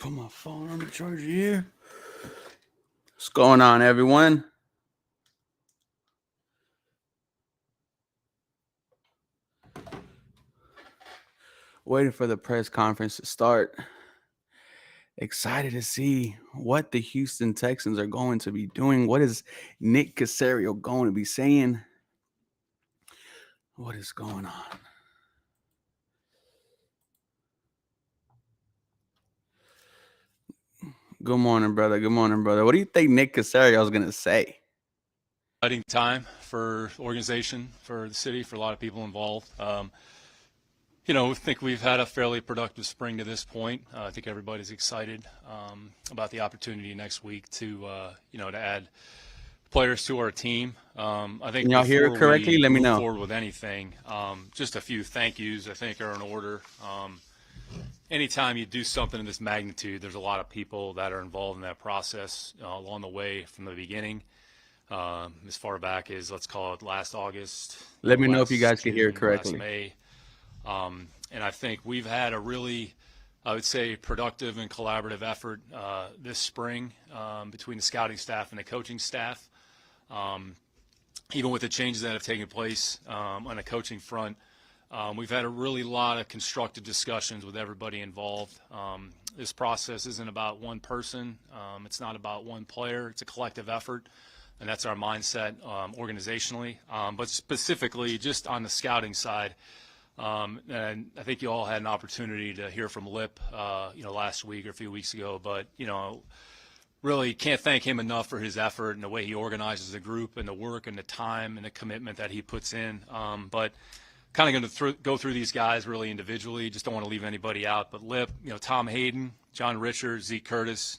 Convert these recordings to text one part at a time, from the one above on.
Put my phone on the charger here. What's going on, everyone? Waiting for the press conference to start. Excited to see what the Houston Texans are going to be doing. What is Nick Caserio going to be saying? What is going on? Good morning, brother. Good morning, brother. What do you think Nick Caserio is going to say? Exciting time for organization, for the city, for a lot of people involved. I think we've had a fairly productive spring to this point. I think everybody's excited about the opportunity next week to add players to our team. I think Can y'all hear it correctly? Let me know. Forward with anything, just a few thank yous I think are in order. Anytime you do something in this magnitude, there's a lot of people that are involved in that process along the way from the beginning. As far back as, let's call it, last August. Let me know if you guys can hear it correctly. Last May. And I think we've had a really, I would say, productive and collaborative effort this spring between the scouting staff and the coaching staff. Even with the changes that have taken place on the coaching front, we've had a really lot of constructive discussions with everybody involved. This process isn't about one person. It's not about one player. It's a collective effort. And that's our mindset organizationally, but specifically just on the scouting side. And I think you all had an opportunity to hear from Lip, last week or a few weeks ago. But, really can't thank him enough for his effort and the way he organizes the group and the work and the time and the commitment that he puts in. But kind of going to go through these guys really individually. Just don't want to leave anybody out. But Lip, Tom Hayden, John Richards, Zeke Curtis,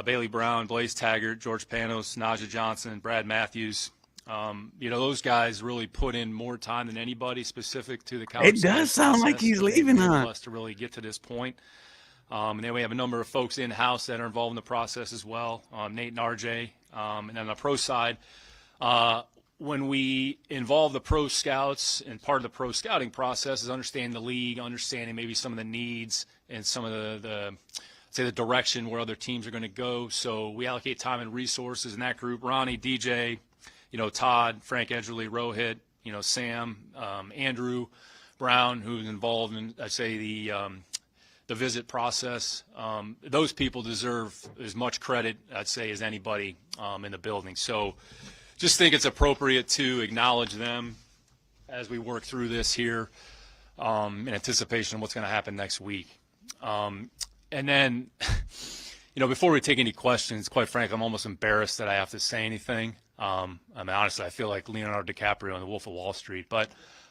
Bailey Brown, Blaze Taggart, George Panos, Najee Johnson, Brad Matthews. Those guys really put in more time than anybody specific to the college. It does sound like he's leaving us to really get to this point. And then we have a number of folks in-house that are involved in the process as well, Nate and RJ. And then on the pro side, when we involve the pro scouts, and part of the pro scouting process is understanding the league, understanding maybe some of the needs and some of the direction where other teams are going to go. So we allocate time and resources in that group. Ronnie, DJ, Todd, Frank Edgerly, Rohit, Sam, Andrew Brown, who's involved in, I'd say, the visit process. Those people deserve as much credit, I'd say, as anybody in the building. So just think it's appropriate to acknowledge them as we work through this here in anticipation of what's going to happen next week. And then, before we take any questions, quite frankly, I'm almost embarrassed that I have to say anything. Honestly, I feel like Leonardo DiCaprio in The Wolf of Wall Street. But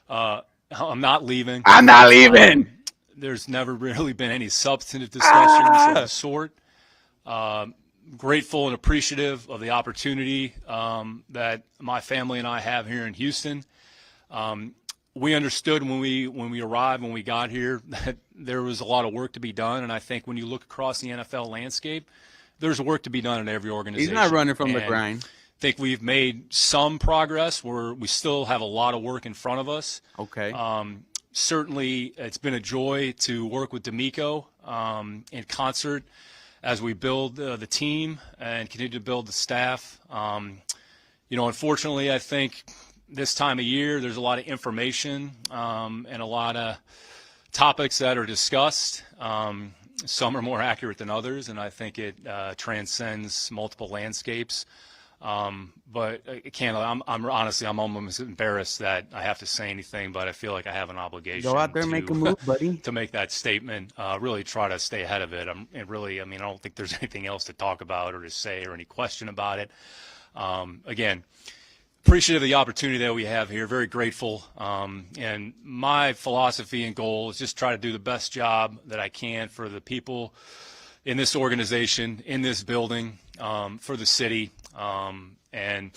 I'm not leaving. I'm not leaving. There's never really been any substantive discussions of the sort. Grateful and appreciative of the opportunity that my family and I have here in Houston. We understood when we arrived, when we got here, that there was a lot of work to be done. And I think when you look across the NFL landscape, there's work to be done in every organization. He's not running from the grind. I think we've made some progress. We still have a lot of work in front of us. Okay. Certainly, it's been a joy to work with D'Amico in concert as we build the team and continue to build the staff. Unfortunately, I think this time of year, there's a lot of information and a lot of topics that are discussed. Some are more accurate than others, and I think it transcends multiple landscapes. But I'm honestly, I'm almost embarrassed that I have to say anything, but I feel like I have an obligation. Go out there and make a move, buddy. To make that statement, really try to stay ahead of it. I don't think there's anything else to talk about or to say or any question about it. Again, appreciative of the opportunity that we have here, very grateful. And my philosophy and goal is just try to do the best job that I can for the people in this organization, in this building, for the city. And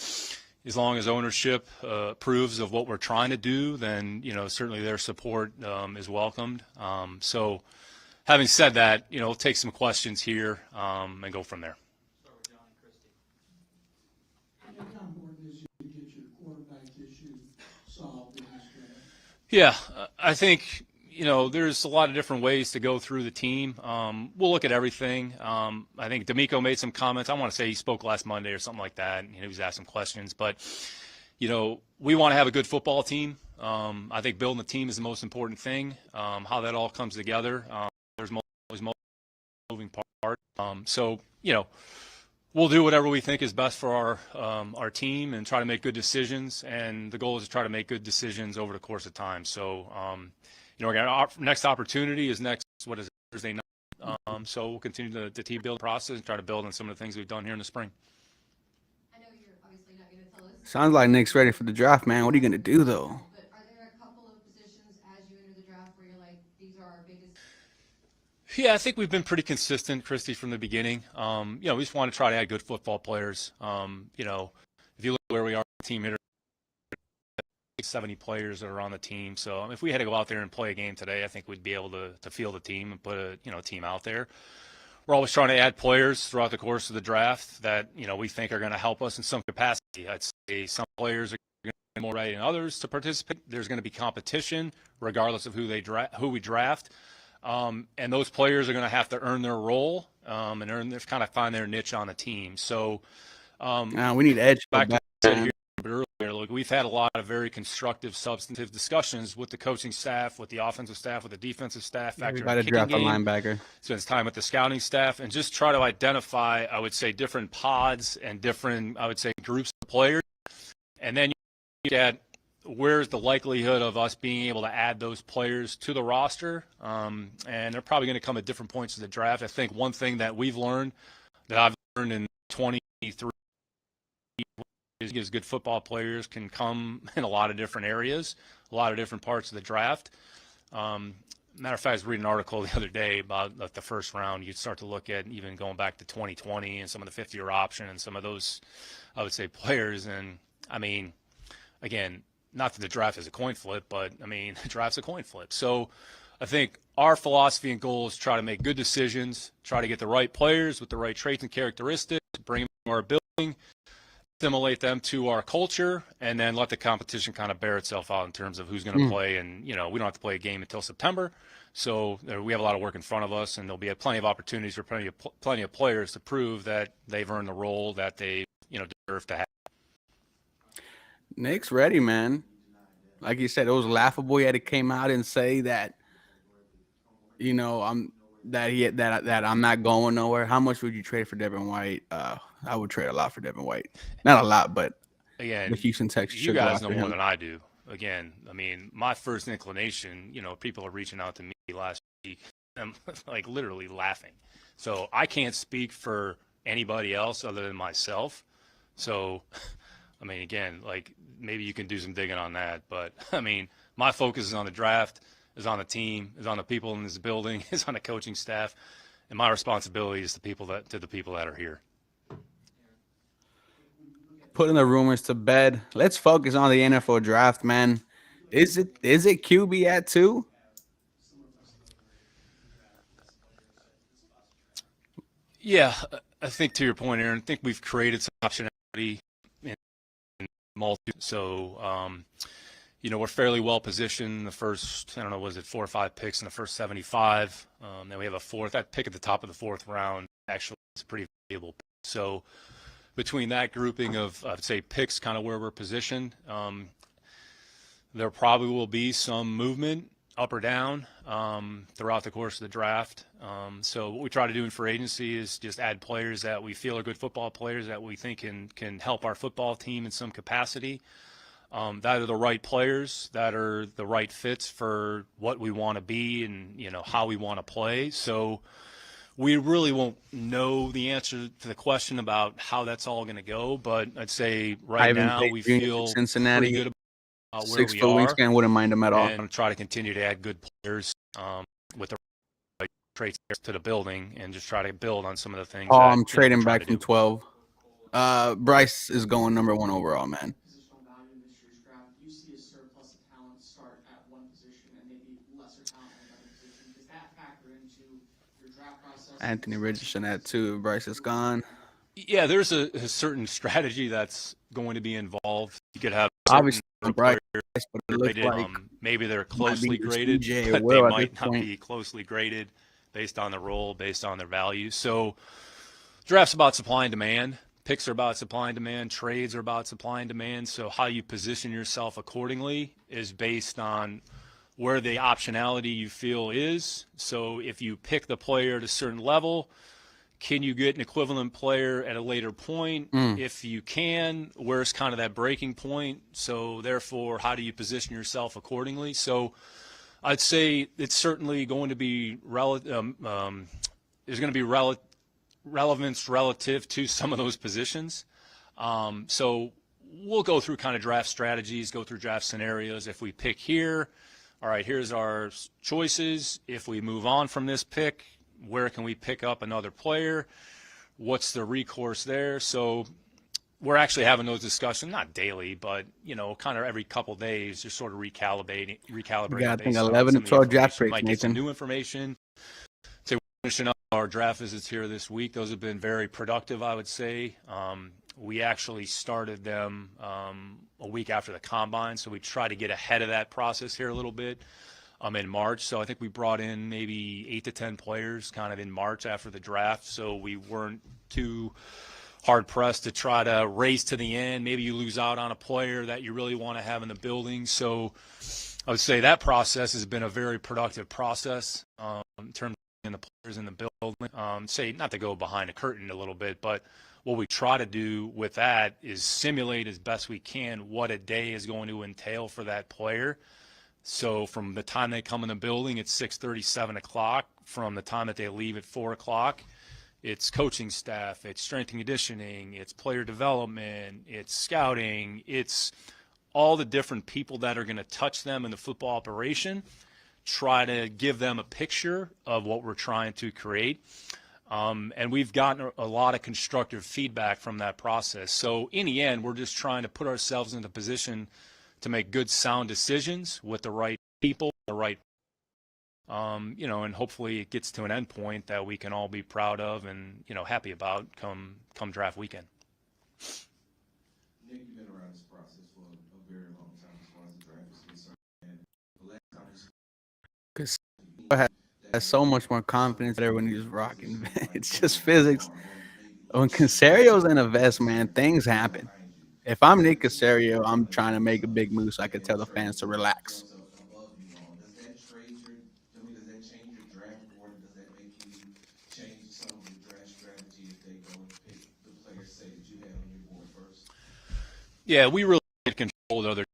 as long as ownership approves of what we're trying to do, then, certainly their support is welcomed. So having said that, we'll take some questions here and go from there. Start with John and Christy. How important is it to get your quarterback issue solved in this draft? Yeah, I think, there's a lot of different ways to go through the team. We'll look at everything. I think D'Amico made some comments. I want to say he spoke last Monday or something like that. And he was asking questions. But, we want to have a good football team. I think building a team is the most important thing. How that all comes together, there's always moving parts. We'll do whatever we think is best for our team and try to make good decisions. And the goal is to try to make good decisions over the course of time. So, our next opportunity is Thursday night. So we'll continue the team build process and try to build on some of the things we've done here in the spring. I know you're obviously not going to tell us. Sounds like Nick's ready for the draft, man. What are you gonna do though? But are there a couple of positions as you enter the draft where you're like, these are our biggest? Yeah, I think we've been pretty consistent, Christy, from the beginning. We just want to try to add good football players. If you look at where we are, team hitter, 70 players that are on the team. So if we had to go out there and play a game today, I think we'd be able to field a team and put a team out there. We're always trying to add players throughout the course of the draft that we think are going to help us in some capacity. I'd say some players are going to be more ready than others to participate. There's going to be competition regardless of who we draft. And those players are going to have to earn their role and kind of find their niche on the team. So we need edge. Back to what I said here earlier, look, we've had a lot of very constructive, substantive discussions with the coaching staff, with the offensive staff, with the defensive staff. Everybody draft a linebacker. Spends time with the scouting staff and just try to identify, I would say, different pods and different, I would say, groups of players. And then you look at where's the likelihood of us being able to add those players to the roster. And they're probably going to come at different points of the draft. I think one thing that I've learned in 23 is good football players can come in a lot of different areas, a lot of different parts of the draft. Matter of fact, I was reading an article the other day about the first round. You'd start to look at even going back to 2020 and some of the fifth-year option and some of those, I would say, players. And, again, not that the draft is a coin flip, but, the draft's a coin flip. So I think our philosophy and goal is try to make good decisions, try to get the right players with the right traits and characteristics, bring them to our building, assimilate them to our culture, and then let the competition kind of bear itself out in terms of who's going to play. And, we don't have to play a game until September. So we have a lot of work in front of us, and there'll be plenty of opportunities for plenty of players to prove that they've earned the role that they, deserve to have. Nick's ready, man. Like you said, it was laughable. He had to came out and say that, I'm not going nowhere. How much would you trade for Devin White? I would trade a lot for Devin White. Not a lot, but again, the Houston Texans. You guys know more than I do. Again, my first inclination, people are reaching out to me last week. I'm like literally laughing. So I can't speak for anybody else other than myself. So, again, like maybe you can do some digging on that. But my focus is on the draft, is on the team, is on the people in this building, is on the coaching staff, and my responsibility is to the people that are here. Putting the rumors to bed. Let's focus on the NFL draft, man. Is it QB at 2? Yeah, I think to your point, Aaron, I think we've created some optionality in multi. So, we're fairly well positioned in the first, 4 or 5 picks in the first 75. Then we have a fourth. That pick at the top of the 4th round actually is a pretty valuable pick. So between that grouping of, I'd say, picks kind of where we're positioned, there probably will be some movement up or down throughout the course of the draft. So what we try to do in free agency is just add players that we feel are good football players that we think can help our football team in some capacity. That are the right players, that are the right fits for what we want to be and, how we want to play. So we really won't know the answer to the question about how that's all going to go, but I'd say now we feel Cincinnati, pretty good about where 6 we foot are. wingspan, wouldn't mind them at all. And try to continue to add good players with the right traits to the building and just try to build on some of the things. I'm trading back from 12. Bryce is going number 1 overall, man. Positional value in this year's draft. Do you see a surplus of talent start at one position and maybe lesser talent at another position? Does that factor into your draft process? Anthony Richardson at 2. Bryce is gone. Yeah, there's a certain strategy that's going to be involved. You could have Obviously, certain bright, players but it looks graded. like Maybe they're might be closely your graded, CJ or but they Will at this might not point. be closely graded based on the role, based on their value. So draft's about supply and demand. Picks are about supply and demand. Trades are about supply and demand. So how you position yourself accordingly is based on where the optionality you feel is. So if you pick the player at a certain level, can you get an equivalent player at a later point? If you can, where's kind of that breaking point? So therefore, how do you position yourself accordingly? So I'd say it's certainly going to be there's going to be relevance relative to some of those positions. So we'll go through kind of draft strategies, go through draft scenarios. If we pick here, all right, here's our choices. If we move on from this pick, where can we pick up another player? What's the recourse there? So we're actually having those discussions, not daily, but, kind of every couple of days, just sort of recalibrating We got, I think, based on 11 to some of the 12 draft information. picks, Might get some Nathan. new information. So we're finishing up our draft visits here this week. Those have been very productive, I would say. We actually started them a week after the combine, so we try to get ahead of that process here a little bit in March. So I think we brought in maybe 8 to 10 players kind of in March after the draft, so we weren't too hard-pressed to try to race to the end. Maybe you lose out on a player that you really want to have in the building. So I would say that process has been a very productive process in terms of the players in the building. Say, not to go behind a curtain a little bit, but what we try to do with that is simulate as best we can what a day is going to entail for that player. So from the time they come in the building, it's 6:30, 7 o'clock. From the time that they leave at 4 o'clock, it's coaching staff, it's strength and conditioning, it's player development, it's scouting, it's all the different people that are going to touch them in the football operation. Try to give them a picture of what we're trying to create. And we've gotten a lot of constructive feedback from that process. So in the end, we're just trying to put ourselves in a position to make good, sound decisions with the right people, the right, and hopefully it gets to an end point that we can all be proud of and, happy about come draft weekend. Nick, you've been around this process for a very long time as far as the draft is concerned. And the last time Because has so much more confidence there when he's rocking. It's just physics. When Casario's in a vest, man, things happen. If I'm Nick Caserio, I'm trying to make a big move so I can tell the fans to relax. above you all, does that does that change your draft board? Does that make you change some of your draft strategy if they go and pick the players, say, that you had on your board first? Yeah, we really control the other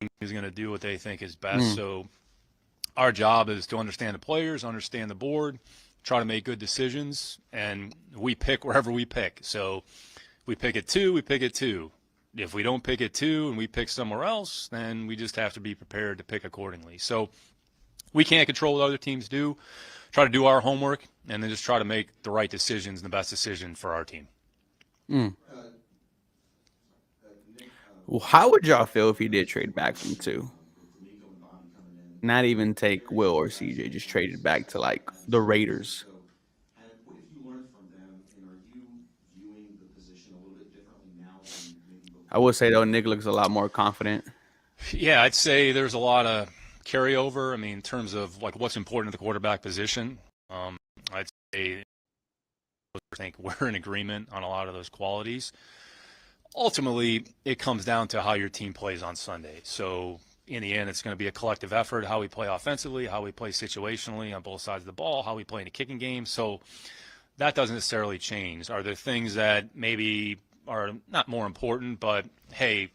team is going to do what they think is best. So our job is to understand the players, understand the board, try to make good decisions, and we pick wherever we pick. So we pick at 2, we pick at 2. If we don't pick at 2 and we pick somewhere else, then we just have to be prepared to pick accordingly. So we can't control what other teams do. Try to do our homework and then just try to make the right decisions and the best decision for our team. Well, how would y'all feel if he did trade back from 2? Not even take Will or CJ, just trade it back to like the Raiders. What have you learned from them, and are you viewing the position a little bit differently now than maybe before? I would say though, Nick looks a lot more confident. Yeah, I'd say there's a lot of carryover. I mean, in terms of like what's important at the quarterback position, I'd say I think we're in agreement on a lot of those qualities. Ultimately, it comes down to how your team plays on Sunday. So in the end, it's going to be a collective effort, how we play offensively, how we play situationally on both sides of the ball, how we play in a kicking game. So that doesn't necessarily change. Are there things that maybe are not more important, but, hey,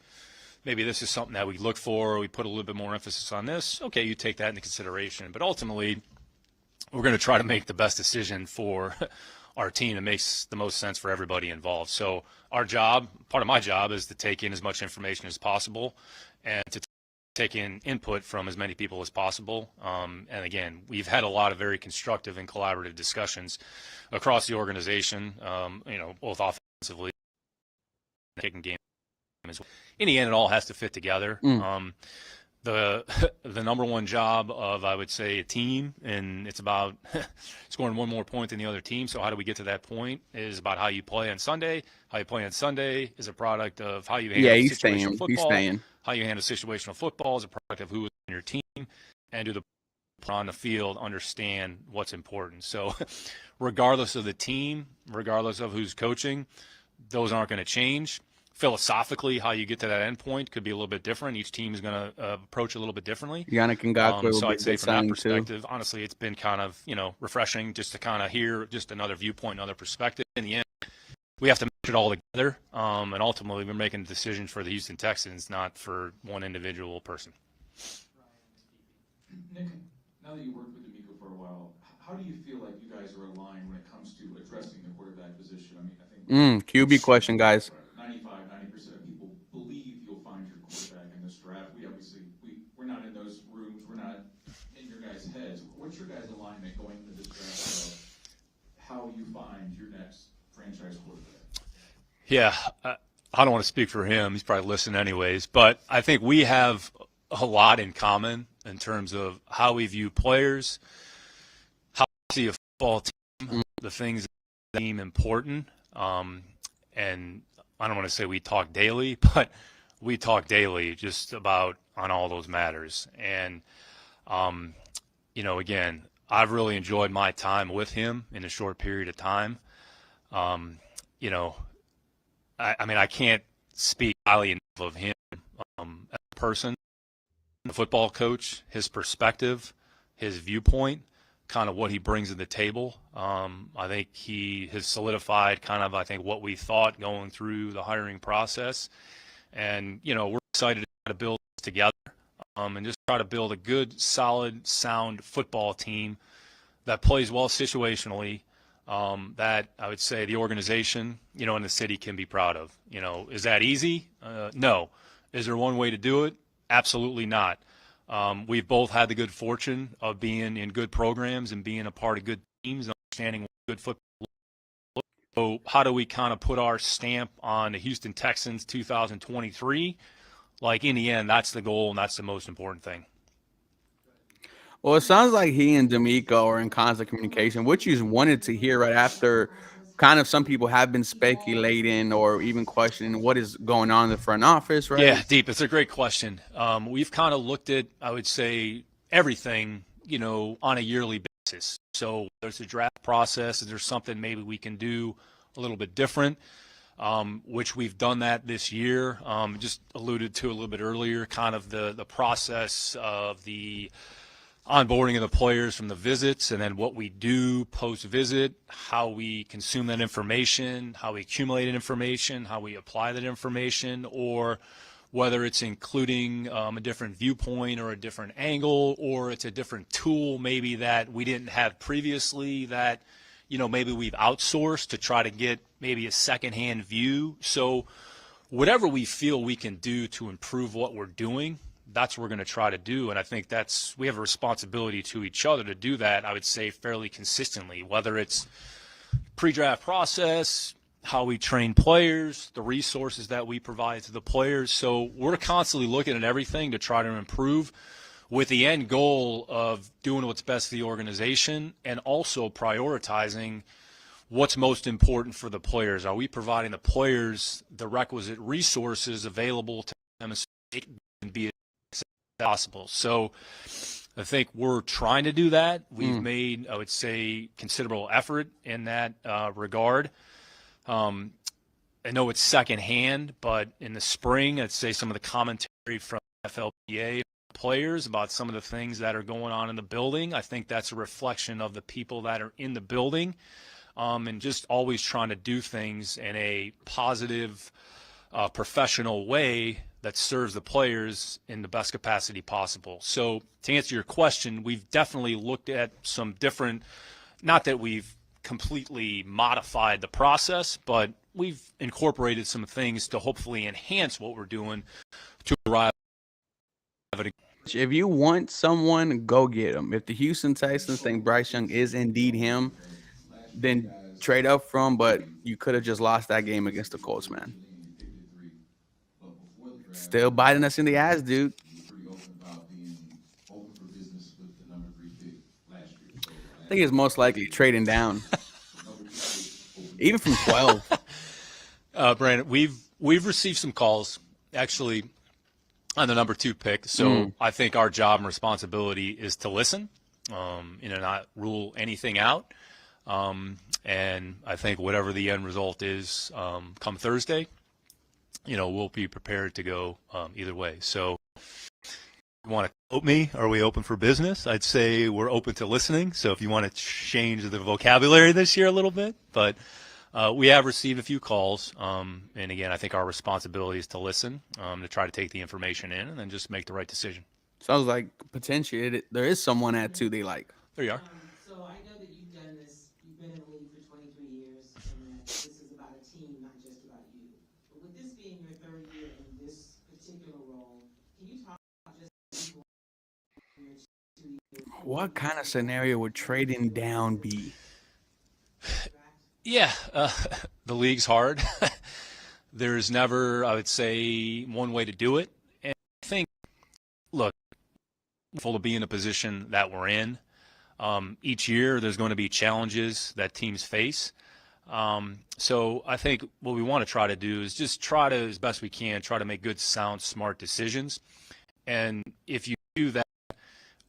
maybe this is something that we look for, or we put a little bit more emphasis on this? Okay, you take that into consideration. But ultimately, we're going to try to make the best decision for our team that makes the most sense for everybody involved. So our job, part of my job, is to take in as much information as possible and to take in input from as many people as possible. And again, we've had a lot of very constructive and collaborative discussions across the organization, both offensively and kicking game as well. In the end, it all has to fit together. The the the number one job of, I would say, a team, and it's about scoring one more point than the other team. So how do we get to that point is about how you play on Sunday. How you play on Sunday is a product of how you handle Yeah, he's situational staying. He's football. staying. How you handle situational football is a product of who is on your team, and do the on the field understand what's important. So regardless of the team, regardless of who's coaching, those aren't going to change. Philosophically, how you get to that end point could be a little bit different. Each team is going to approach it a little bit differently. Yannick Ngakoue will So be I'd say good from that signing too. perspective, honestly, it's been kind of, refreshing just to kind of hear just another viewpoint, another perspective. In the end, we have to match it all together, and ultimately we're making decisions for the Houston Texans, not for one individual person. Nick, now that you worked with D'Amico for a while, how do you feel like you guys are aligned when it comes to addressing the quarterback position? I mean, I think QB question, guys. 90% of people believe you'll find your quarterback in this draft. We're not in those rooms. We're not in your guys' heads. What's your guys' alignment going into this draft of how you find your next franchise quarterback? Yeah, I don't want to speak for him. He's probably listening anyways. But I think we have a lot in common in terms of how we view players, how we see a football team, the things that seem important. And I don't want to say we talk daily, but we talk daily just about on all those matters. And, again, I've really enjoyed my time with him in a short period of time. I can't speak highly enough of him as a person, a football coach, his perspective, his viewpoint, kind of what he brings to the table. I think he has solidified kind of, what we thought going through the hiring process. And, we're excited to try to build this together and just try to build a good, solid, sound football team that plays well situationally, that I would say the organization, and the city can be proud of. Is that easy? No. Is there one way to do it? Absolutely not. We've both had the good fortune of being in good programs and being a part of good teams and understanding what good football looks like. So how do we kind of put our stamp on the Houston Texans 2023? In the end, that's the goal, and that's the most important thing. Well, it sounds like he and D'Amico are in constant communication, which you wanted to hear right after. Kind of some people have been speculating or even questioning what is going on in the front office, right? Yeah, Deep, it's a great question. We've kind of looked at, I would say, everything, on a yearly basis. So there's a draft process. Is there something maybe we can do a little bit different, which we've done that this year. Just alluded to a little bit earlier, kind of the process of the onboarding of the players from the visits, and then what we do post-visit, how we consume that information, how we accumulate information, how we apply that information, or whether it's including a different viewpoint or a different angle, or it's a different tool maybe that we didn't have previously that, maybe we've outsourced to try to get maybe a secondhand view. So whatever we feel we can do to improve what we're doing, that's what we're going to try to do. And I think we have a responsibility to each other to do that, I would say, fairly consistently, whether it's pre-draft process, how we train players, the resources that we provide to the players. So we're constantly looking at everything to try to improve with the end goal of doing what's best for the organization and also prioritizing what's most important for the players. Are we providing the players the requisite resources available to them so they can be possible? So I think we're trying to do that. We've made, I would say, considerable effort in that regard. I know it's secondhand, but in the spring, I'd say some of the commentary from FLPA players about some of the things that are going on in the building, I think that's a reflection of the people that are in the building, and just always trying to do things in a positive, professional way that serves the players in the best capacity possible. So to answer your question, we've definitely looked at some different, not that we've completely modified the process, but we've incorporated some things to hopefully enhance what we're doing to arrive at a. If you want someone, go get him. If the Houston Texans think Bryce Young is indeed him, then trade up from, but you could have just lost that game against the Colts, man. Still biting us in the ass, dude. I think it's most likely trading down, even from 12. Brandon, we've received some calls actually on the number 2 pick. So I think our job and responsibility is to listen, not rule anything out. And I think whatever the end result is, come Thursday, we'll be prepared to go either way. So you want to quote me? Are we open for business? I'd say we're open to listening. So if you want to change the vocabulary this year a little bit, but we have received a few calls. And again, I think our responsibility is to listen, to try to take the information in and then just make the right decision. Sounds like potentially there is someone at 2 they like. There you are. So I know that you've done this, you've been in the league for 23 years, and that this is about a team, not just about you. But with this being your 3rd year in this particular role, can you talk about just people in your 2 years? What kind of scenario would trading down be? Yeah, the league's hard. There's never, I would say, one way to do it. And I think, look, we're full to be in a position that we're in. Each year, there's going to be challenges that teams face. So I think what we want to try to do is just try to, as best we can, try to make good, sound, smart decisions. And if you do that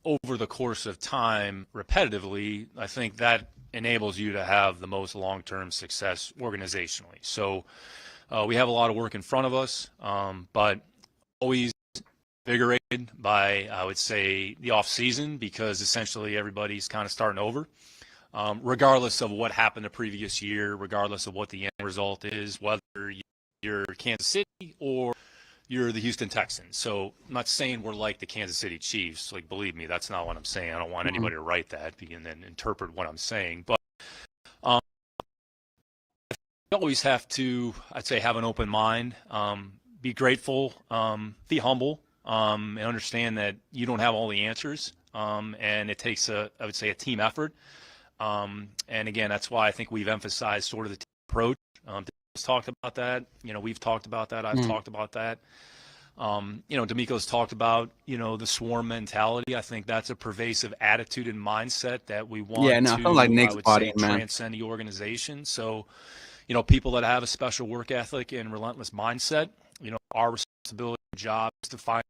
over the course of time repetitively, I think that enables you to have the most long-term success organizationally. So we have a lot of work in front of us, but always invigorated by, I would say, the off season, because essentially everybody's kind of starting over, regardless of what happened the previous year, regardless of what the end result is, whether you're Kansas City or you're the Houston Texans. So I'm not saying we're like the Kansas City Chiefs. Like, believe me, that's not what I'm saying. I don't want anybody to write that and then interpret what I'm saying. But you always have to, I'd say, have an open mind, be grateful, be humble, and understand that you don't have all the answers. And it takes I would say, a team effort. And again, that's why I think we've emphasized sort of the team approach. Talked about that. We've talked about that. I've talked about that. D'Amico's talked about, the swarm mentality. I think that's a pervasive attitude and mindset that we want I feel like Nick's I would body, say, man. transcend the organization. So, people that have a special work ethic and relentless mindset, our responsibility and job is to find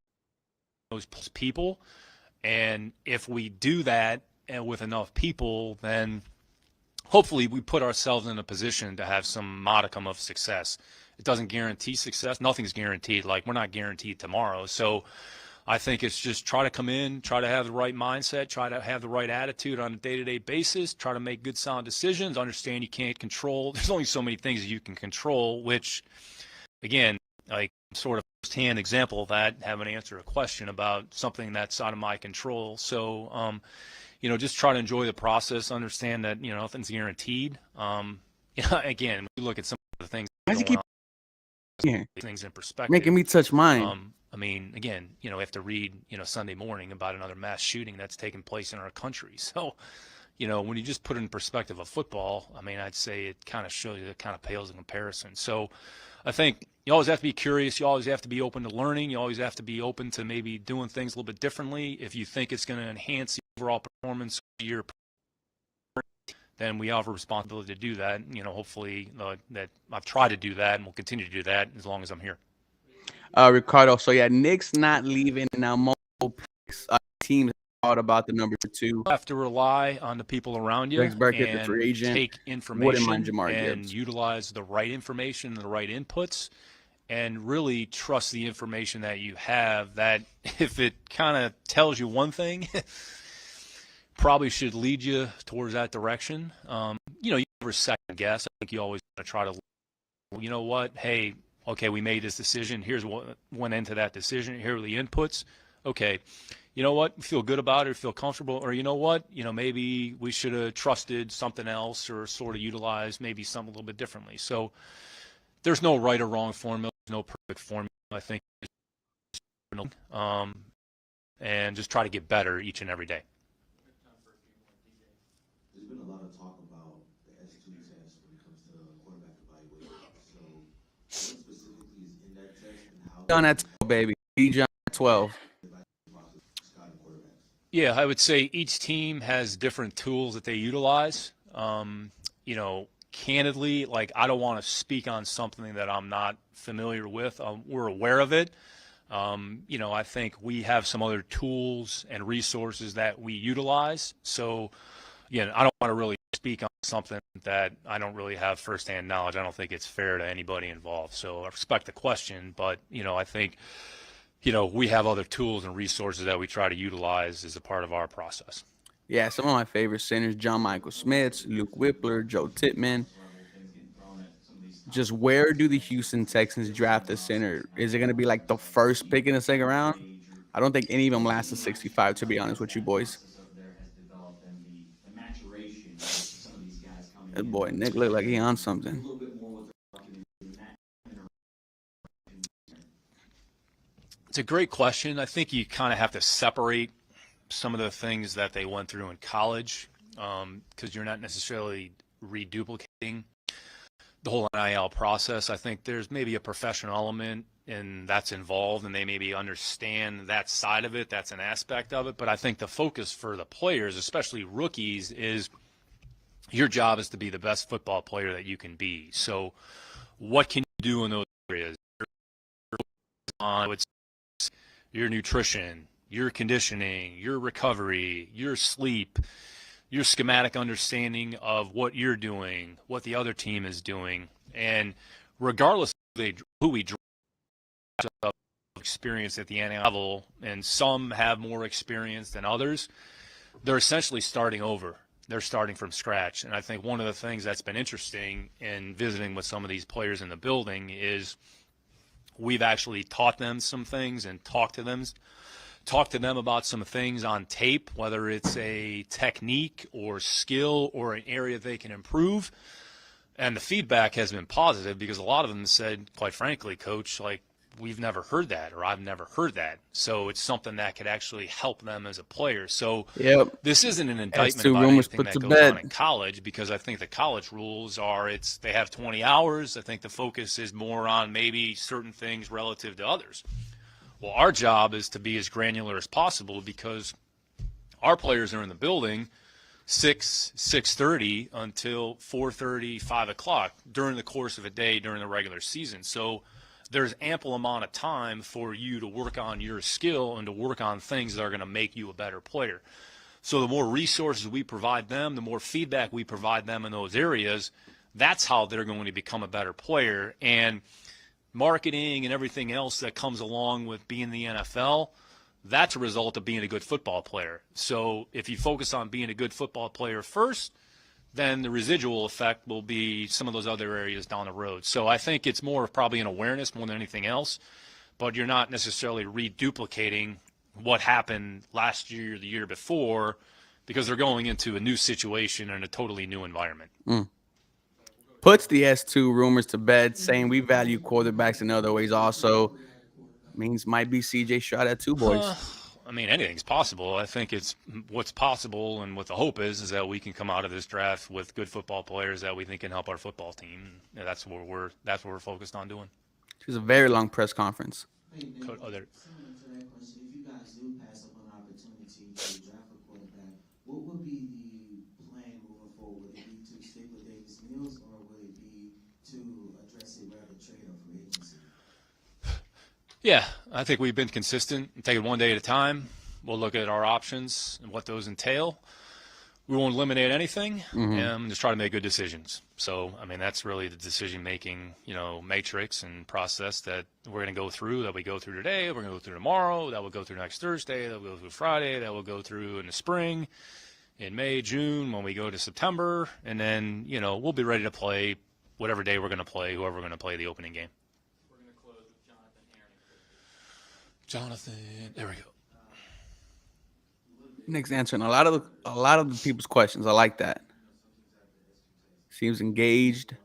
those people. And if we do that and with enough people, then hopefully we put ourselves in a position to have some modicum of success. It doesn't guarantee success. Nothing's guaranteed. Like, we're not guaranteed tomorrow. So I think it's just try to come in, try to have the right mindset, try to have the right attitude on a day-to-day basis, try to make good, sound decisions, understand you can't control. There's only so many things you can control, which, again, like sort of first-hand example of that, having to answer a question about something that's out of my control. So, just try to enjoy the process, understand that, nothing's guaranteed. Again, we look at some of the things Why does he going keep on, things in perspective. making me touch mine? Again, we have to read, Sunday morning about another mass shooting that's taken place in our country. So, when you just put it in perspective of football, I'd say it kind of shows you, it kind of pales in comparison. So I think you always have to be curious. You always have to be open to learning. You always have to be open to maybe doing things a little bit differently. If you think it's going to enhance the overall performance of your, then we have a responsibility to do that. Hopefully that I've tried to do that and will continue to do that as long as I'm here. Ricardo, so Nick's not leaving, and now multiple picks, teams thought about the number 2. You have to rely on the people around you Rex Burkett, the and free agent. take information Jamar and Gibbs. utilize the right information and the right inputs, and really trust the information that you have, that if it kind of tells you one thing, probably should lead you towards that direction. You never second guess. I think you always want to try to, hey, okay, we made this decision. Here's what went into that decision. Here are the inputs. Okay, you know what? Feel good about it, feel comfortable, or maybe we should have trusted something else or sort of utilized maybe something a little bit differently. So there's no right or wrong formula. There's no perfect formula. I think, and just try to get better each and every day. There's been a lot of talk about the S2 test when it comes to quarterback evaluation. So, what specifically is in that test, and how John at 12, baby. John at 12. scouting quarterbacks? Yeah, I would say each team has different tools that they utilize. Candidly, like I don't want to speak on something that I'm not familiar with. We're aware of it. I think we have some other tools and resources that we utilize. So, again, I don't want to really speak on something that I don't really have firsthand knowledge. I don't think it's fair to anybody involved. So I respect the question, but I think we have other tools and resources that we try to utilize as a part of our process. Yeah, some of my favorite centers: John Michael Smith, Luke Whippler, Joe Tippmann. Just where do the Houston Texans draft a center? Is it going to be like the first pick in the second round? I don't think any of them last to 65, to be honest with you boys. That boy Nick looked like he on something. It's a great question. I think you kind of have to separate some of the things that they went through in college because you're not necessarily reduplicating the whole NIL process. I think there's maybe a professional element and that's involved, and they maybe understand that side of it. That's an aspect of it. But I think the focus for the players, especially rookies, is your job is to be the best football player that you can be. So what can you do in those areas? It's your nutrition, your conditioning, your recovery, your sleep, your schematic understanding of what you're doing, what the other team is doing. And regardless of who we draft, experience at the NIL level, and some have more experience than others, they're essentially starting over. They're starting from scratch. And I think one of the things that's been interesting in visiting with some of these players in the building is we've actually taught them some things and talked to them about some things on tape, whether it's a technique or skill or an area they can improve. And the feedback has been positive because a lot of them said, quite frankly, Coach, like, we've never heard that, or I've never heard that. So it's something that could actually help them as a player. So this isn't an indictment about anything that goes on in college, because I think the college rules are they have 20 hours. I think the focus is more on maybe certain things relative to others. Well, our job is to be as granular as possible because our players are in the building 6:30 until 4:30, 5 o'clock during the course of a day during the regular season. So there's ample amount of time for you to work on your skill and to work on things that are going to make you a better player. So the more resources we provide them, the more feedback we provide them in those areas, that's how they're going to become a better player. And marketing and everything else that comes along with being in the NFL, that's a result of being a good football player. So if you focus on being a good football player first, then the residual effect will be some of those other areas down the road. So I think it's more of probably an awareness more than anything else, but you're not necessarily reduplicating what happened last year or the year before because they're going into a new situation and a totally new environment. Puts the S2 rumors to bed, saying we value quarterbacks in other ways also. Means might be CJ Stroud at 2, boys. I mean, anything's possible. I think it's what's possible, and what the hope is that we can come out of this draft with good football players that we think can help our football team. And that's what we're focused on doing. It was a very long press conference. Hey, Nick, similar to that question, if you guys do pass up an opportunity to draft a quarterback, what would be the plan moving forward? Would it be to stick with Davis Mills, or would it be to address it rather trade up free agency? Yeah, I think we've been consistent and take it one day at a time. We'll look at our options and what those entail. We won't eliminate anything and just try to make good decisions. So, I mean, that's really the decision-making, matrix and process that we're going to go through, that we go through today, we're going to go through tomorrow, that will go through next Thursday, that will go through Friday, that will go through in the spring, in May, June, when we go to September, and then, we'll be ready to play whatever day we're going to play, whoever we're going to play the opening game. We're going to close with Jonathan Aaron. Jonathan, there we go. Nick's answering a lot of the people's questions. I like that. Seems engaged.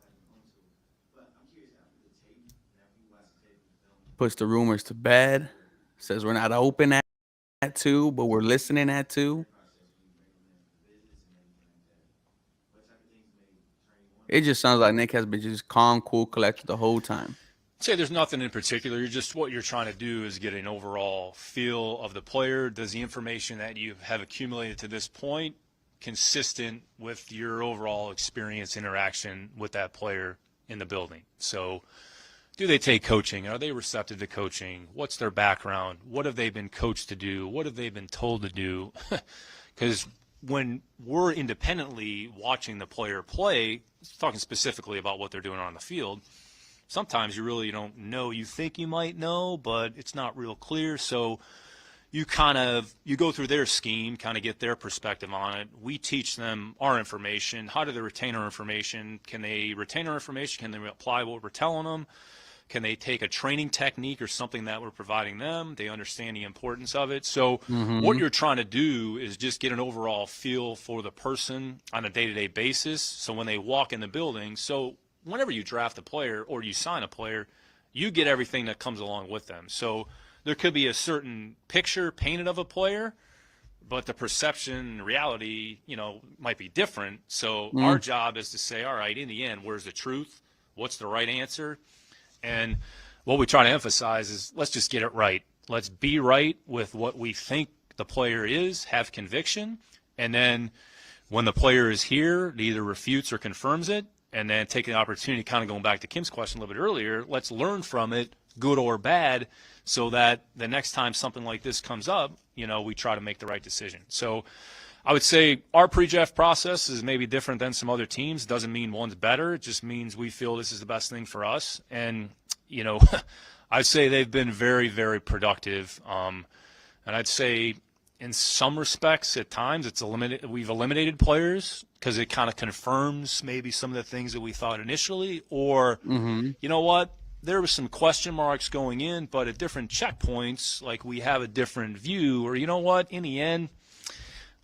Puts the rumors to bed. Says we're not open at 2, but we're listening at 2. It just sounds like Nick has been just calm, cool, collected the whole time. say there's nothing in particular. You're just, what you're trying to do is get an overall feel of the player. Does the information that you have accumulated to this point consistent with your overall experience, interaction with that player in the building? So do they take coaching? Are they receptive to coaching? What's their background? What have they been coached to do? What have they been told to do? Because when we're independently watching the player play, talking specifically about what they're doing on the field, sometimes you really don't know. You think you might know, but it's not real clear. So you go through their scheme, kind of get their perspective on it. We teach them our information. How do they retain our information? Can they retain our information? Can they apply what we're telling them? Can they take a training technique or something that we're providing them? They understand the importance of it. So what you're trying to do is just get an overall feel for the person on a day-to-day basis. So when they walk in the building, so whenever you draft a player or you sign a player, you get everything that comes along with them. So there could be a certain picture painted of a player, but the perception and reality, might be different. So our job is to say, all right, in the end, where's the truth? What's the right answer? And what we try to emphasize is, let's just get it right. Let's be right with what we think the player is, have conviction, and then when the player is here, it either refutes or confirms it, and then take an opportunity, kind of going back to Kim's question a little bit earlier, let's learn from it, good or bad, so that the next time something like this comes up, we try to make the right decision. So I would say our pre-draft process is maybe different than some other teams. Doesn't mean one's better. It just means we feel this is the best thing for us. And, I'd say they've been very, very productive. And I'd say in some respects, at times, we've eliminated players because it kind of confirms maybe some of the things that we thought initially. Or, you know what, there were some question marks going in, but at different checkpoints, like we have a different view. Or, you know what, in the end,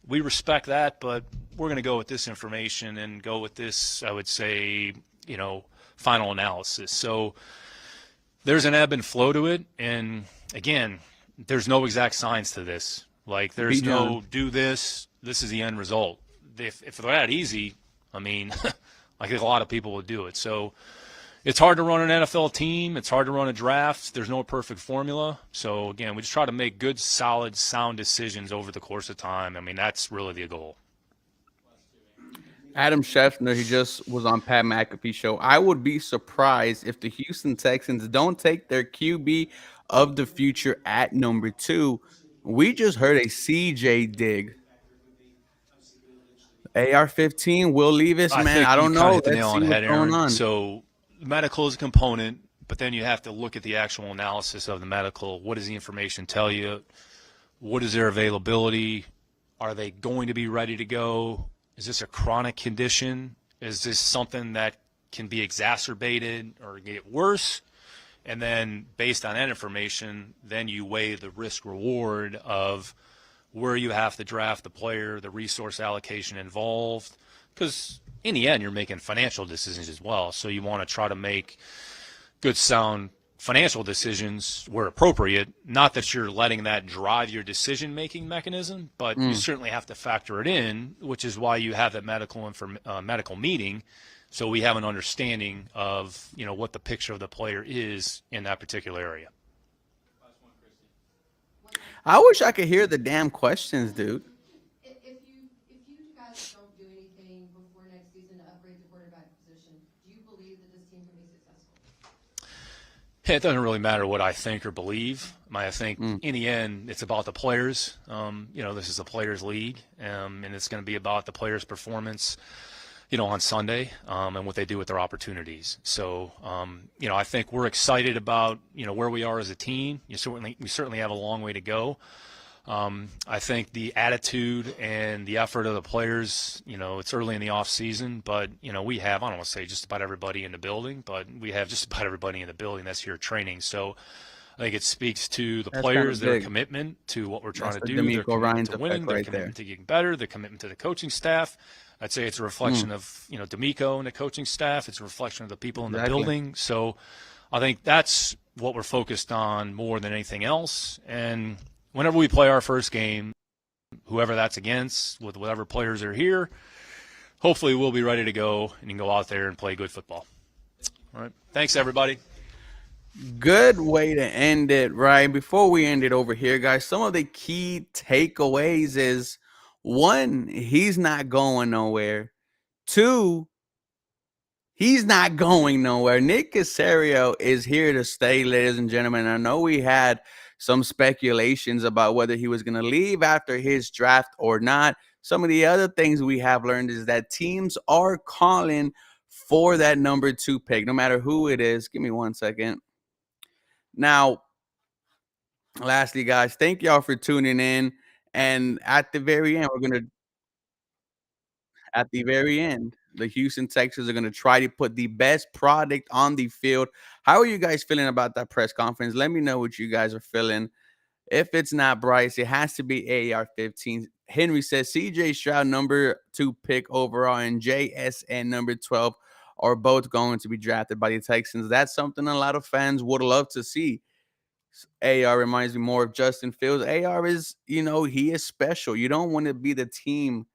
we respect that, but we're going to go with this information and go with this, I would say, final analysis. So there's an ebb and flow to it. And, again, there's no exact science to this. Like, there's no do this, this is the end result. If they're that easy, I think a lot of people would do it. So it's hard to run an NFL team. It's hard to run a draft. There's no perfect formula. So, again, we just try to make good, solid, sound decisions over the course of time. That's really the goal. Adam Schefter, he just was on Pat McAfee's show. I would be surprised if the Houston Texans don't take their QB of the future at number 2. We just heard a CJ dig. AR-15, Will Levis, man. I don't know. Hit the nail on the head, Aaron. So medical is a component, but then you have to look at the actual analysis of the medical. What does the information tell you? What is their availability? Are they going to be ready to go? Is this a chronic condition? Is this something that can be exacerbated or get worse? And then based on that information, then you weigh the risk reward of where you have to draft the player, the resource allocation involved. Because in the end, you're making financial decisions as well. So you want to try to make good, sound financial decisions where appropriate. Not that you're letting that drive your decision-making mechanism, but you certainly have to factor it in, which is why you have that medical meeting, so we have an understanding of what the picture of the player is in that particular area. I wish I could hear the damn questions, dude. If you guys don't do anything before next season to upgrade the quarterback position, do you believe that this team can be successful? It doesn't really matter what I think or believe. I think in the end, it's about the players. This is a players' league, and it's going to be about the players' performance, on Sunday, and what they do with their opportunities. So, I think we're excited about, where we are as a team. We certainly have a long way to go. I think the attitude and the effort of the players, it's early in the off season, but, we have, I don't want to say just about everybody in the building, but we have just about everybody in the building that's here training. So I think it speaks to the players, their commitment to what we're trying to do, their commitment to winning, their commitment to getting better, their commitment to the coaching staff. I'd say it's a reflection of, D'Amico and the coaching staff. It's a reflection of the people in the building. So I think that's what we're focused on more than anything else. And whenever we play our first game, whoever that's against, with whatever players are here, hopefully we'll be ready to go and you can go out there and play good football. All right. Thanks, everybody. Good way to end it, right? Before we end it over here, guys, some of the key takeaways is one, he's not going nowhere. Two, he's not going nowhere. Nick Caserio is here to stay, ladies and gentlemen. I know we had some speculations about whether he was going to leave after his draft or not. Some of the other things we have learned is that teams are calling for that number 2 pick, no matter who it is. Give me 1 second. Now, lastly, guys, thank y'all for tuning in. And at the very end, at the very end, the Houston Texans are going to try to put the best product on the field. How are you guys feeling about that press conference? Let me know what you guys are feeling. If it's not Bryce, it has to be AR 15. Henry says CJ Stroud, number 2 pick overall, and JSN, number 12, are both going to be drafted by the Texans. That's something a lot of fans would love to see. AR reminds me more of Justin Fields. AR is, he is special. You don't want to be the team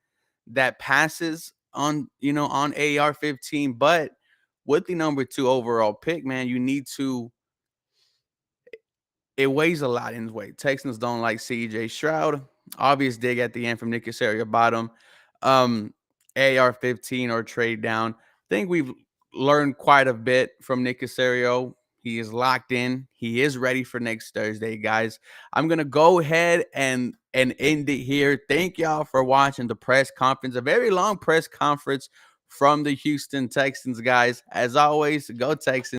that passes on, on AR 15, but with the number 2 overall pick, man, you need to, it weighs a lot in weight. Texans don't like CJ Stroud. Obvious dig at the end from Nick Caserio bottom. AR 15 or trade down. I think we've learned quite a bit from Nick Caserio. He is locked in. He is ready for next Thursday, guys. I'm gonna go ahead and end it here. Thank y'all for watching the press conference. A very long press conference from the Houston Texans, guys. As always, go Texans.